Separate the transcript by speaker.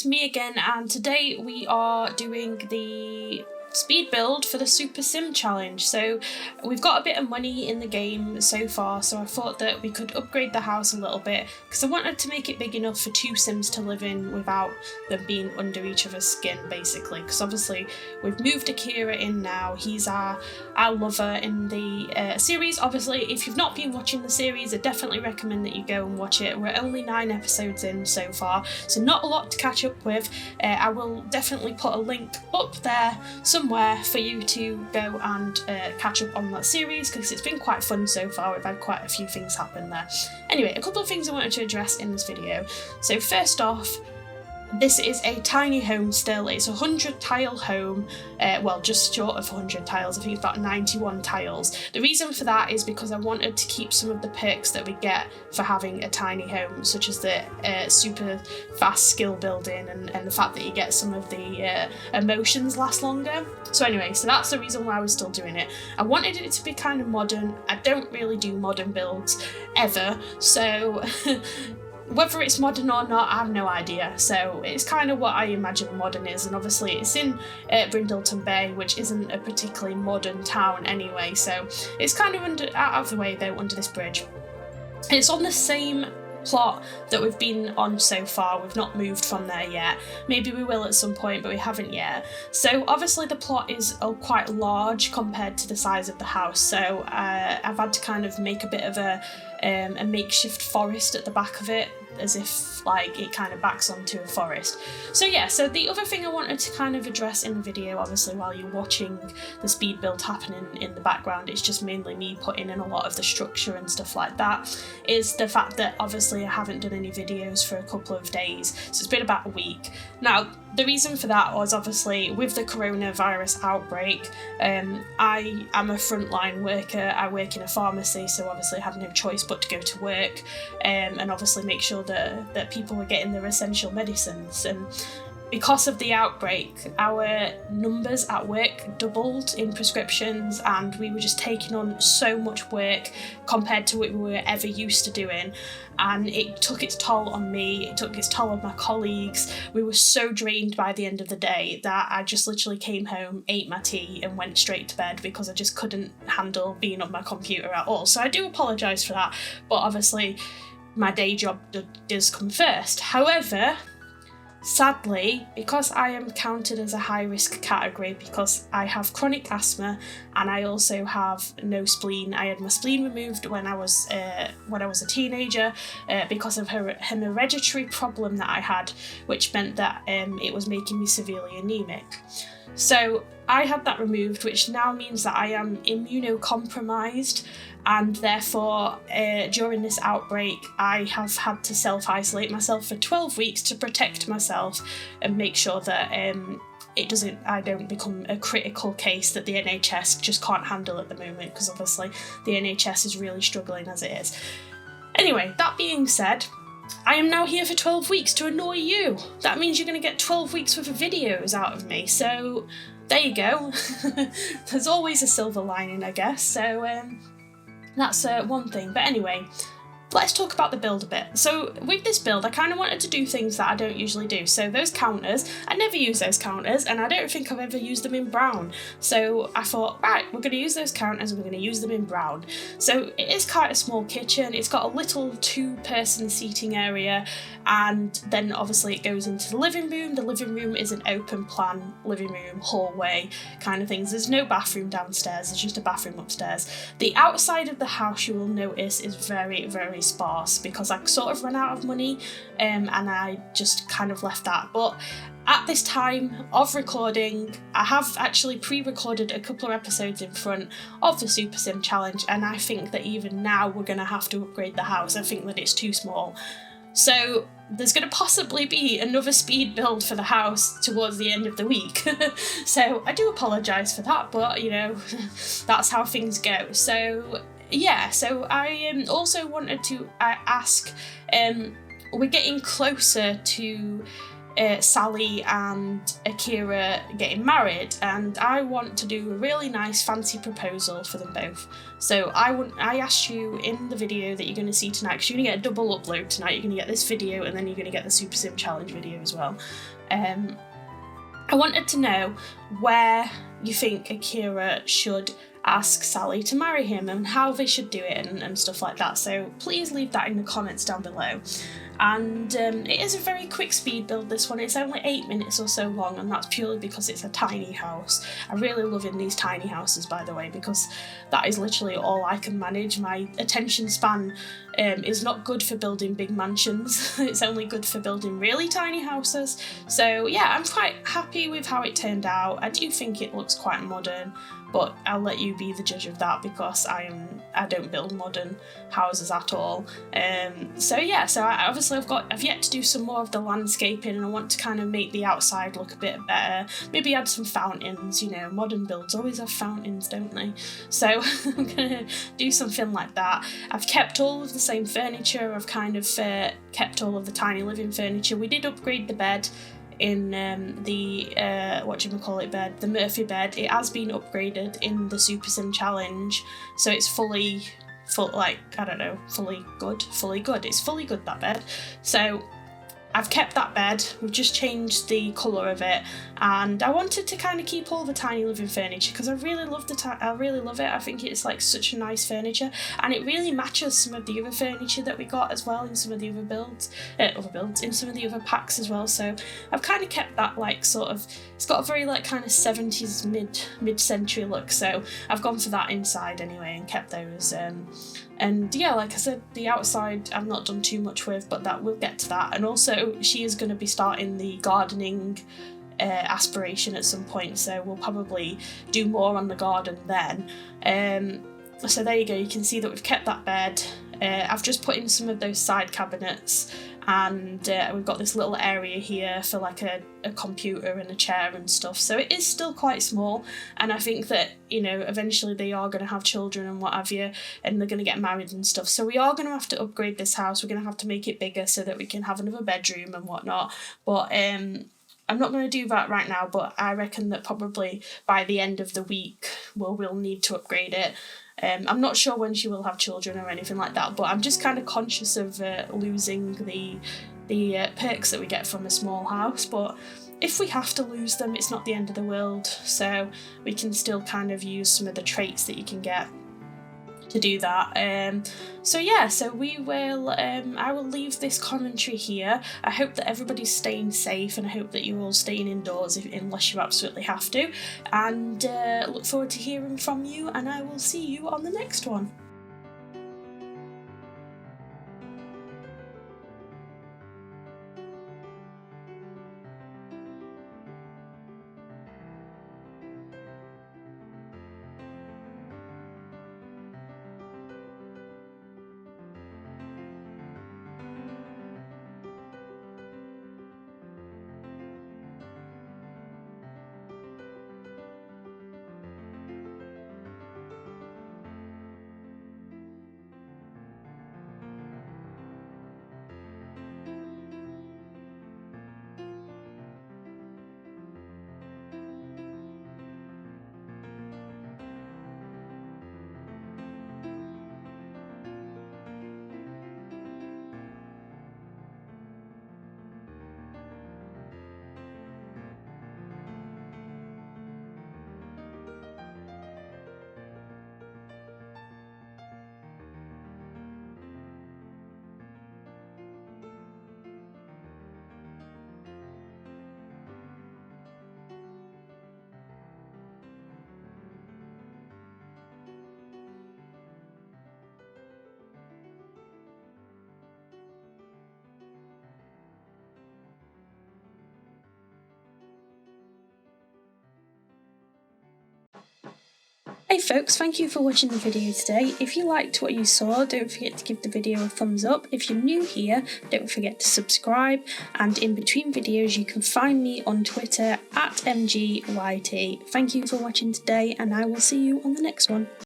Speaker 1: me again, and today we are doing the speed build for the Super Sim challenge. So we've got a bit of money in the game so far, so I thought that we could upgrade the house a little bit because I wanted to make it big enough for two Sims to live in without them being under each other's skin, basically, because obviously we've moved Akira in now. He's our lover in the series. Obviously, if you've not been watching the series, I definitely recommend that you go and watch it. We're only 9 episodes in so far, so not a lot to catch up with. I will definitely put a link up there somewhere for you to go and catch up on that series, because it's been quite fun so far. We've had quite a few things happen there. Anyway, a couple of things I wanted to address in this video. So first off, this is a tiny home still. It's a 100 tile home, well, just short of 100 tiles. I think it's about 91 tiles. The reason for that is because I wanted to keep some of the perks that we get for having a tiny home, such as the super fast skill building and the fact that you get some of the emotions last longer. So anyway, so that's the reason why I was still doing it. I wanted it to be kind of modern. I don't really do modern builds ever, so whether it's modern or not, I have no idea. So it's kind of what I imagine modern is, and obviously it's in Brindleton Bay, which isn't a particularly modern town anyway, so it's kind of out of the way though, under this bridge. It's on the same plot that we've been on so far. We've not moved from there yet. Maybe we will at some point, but we haven't yet. So obviously the plot is quite large compared to the size of the house, so I've had to kind of make a bit of a makeshift forest at the back of it, as if like it kind of backs onto a forest. So yeah, so the other thing I wanted to kind of address in the video, obviously while you're watching the speed build happening in the background, it's just mainly me putting in a lot of the structure and stuff like that, is the fact that obviously I haven't done any videos for a couple of days, so it's been about a week. Now, the reason for that was obviously with the coronavirus outbreak, I am a frontline worker. I work in a pharmacy, so obviously I had no choice but to go to work and obviously make sure that people were getting their essential medicines. And because of the outbreak, our numbers at work doubled in prescriptions, and we were just taking on so much work compared to what we were ever used to doing, and it took its toll on me, it took its toll on my colleagues. We were so drained by the end of the day that I just literally came home, ate my tea and went straight to bed because I just couldn't handle being on my computer at all. So I do apologise for that, but obviously my day job does come first. However, sadly, because I am counted as a high-risk category because I have chronic asthma and I also have no spleen. I had my spleen removed when I was a teenager because of an hereditary problem that I had, which meant that it was making me severely anemic. So I had that removed, which now means that I am immunocompromised, and therefore during this outbreak I have had to self-isolate myself for 12 weeks to protect myself and make sure that I don't become a critical case that the NHS just can't handle at the moment, because obviously the NHS is really struggling as it is. Anyway, that being said, I am now here for 12 weeks to annoy you. That means you're going to get 12 weeks worth of videos out of me, so there you go. There's always a silver lining, I guess, so that's one thing. But anyway, let's talk about the build a bit. So with this build, I kind of wanted to do things that I don't usually do. So those counters, I never use those counters, and I don't think I've ever used them in brown. So I thought, right, we're going to use those counters and we're going to use them in brown. So it is quite a small kitchen. It's got a little 2-person seating area, and then obviously it goes into the living room. The living room is an open plan living room, hallway kind of things. There's no bathroom downstairs, there's just a bathroom upstairs. The outside of the house, you will notice, is very, very sparse because I sort of ran out of money and I just kind of left that. But at this time of recording, I have actually pre-recorded a couple of episodes in front of the Super Sim challenge, and I think that even now we're going to have to upgrade the house. I think that it's too small. So there's going to possibly be another speed build for the house towards the end of the week. So I do apologise for that, but you know, that's how things go. So yeah, so I also wanted to ask, we're getting closer to Sally and Akira getting married, and I want to do a really nice fancy proposal for them both. So I asked you in the video that you're going to see tonight, because you're going to get a double upload tonight. You're going to get this video and then you're going to get the Super Sim challenge video as well. I wanted to know where you think Akira should ask Sally to marry him and how they should do it and stuff like that. So please leave that in the comments down below. And it is a very quick speed build, this one. It's only 8 minutes or so long, and that's purely because it's a tiny house. I really love in these tiny houses, by the way, because that is literally all I can manage. My attention span is not good for building big mansions. It's only good for building really tiny houses. So yeah, I'm quite happy with how it turned out. I do think it looks quite modern, but I'll let you be the judge of that because I don't build modern houses at all. So yeah, so I've yet to do some more of the landscaping, and I want to kind of make the outside look a bit better. Maybe add some fountains, you know, modern builds always have fountains, don't they? So I'm gonna do something like that. I've kept all of the same furniture. I've kind of kept all of the tiny living furniture. We did upgrade the bed in the bed, the Murphy bed. It has been upgraded in the Super Sim Challenge, so it's fully good. It's fully good, that bed. So I've kept that bed. We've just changed the colour of it, and I wanted to kind of keep all the tiny living furniture because I really love it. I think it's like such a nice furniture, and it really matches some of the other furniture that we got as well in some of the other builds, in some of the other packs as well. So I've kind of kept that like sort of, it's got a very like kind of 70s mid-century look. So I've gone for that inside anyway and kept those. And yeah, like I said, the outside I've not done too much with, but that we'll get to that. And also she is going to be starting the gardening aspiration at some point, so we'll probably do more on the garden then. So there you go, you can see that we've kept that bed. I've just put in some of those side cabinets, and we've got this little area here for like a computer and a chair and stuff. So it is still quite small, and I think that, you know, eventually they are going to have children and what have you, and they're going to get married and stuff. So we are going to have to upgrade this house. We're going to have to make it bigger so that we can have another bedroom and whatnot. But I'm not going to do that right now, but I reckon that probably by the end of the week we'll need to upgrade it. I'm not sure when she will have children or anything like that, but I'm just kind of conscious of losing the perks that we get from a small house. But if we have to lose them, it's not the end of the world, so we can still kind of use some of the traits that you can get to do that. So yeah, so we will I will leave this commentary here. I hope that everybody's staying safe, and I hope that you're all staying indoors unless you absolutely have to, and look forward to hearing from you, and I will see you on the next one. Hey folks, thank you for watching the video today. If you liked what you saw, don't forget to give the video a thumbs up. If you're new here, don't forget to subscribe, and in between videos you can find me on Twitter at EmmGeeYT. Thank you for watching today, and I will see you on the next one.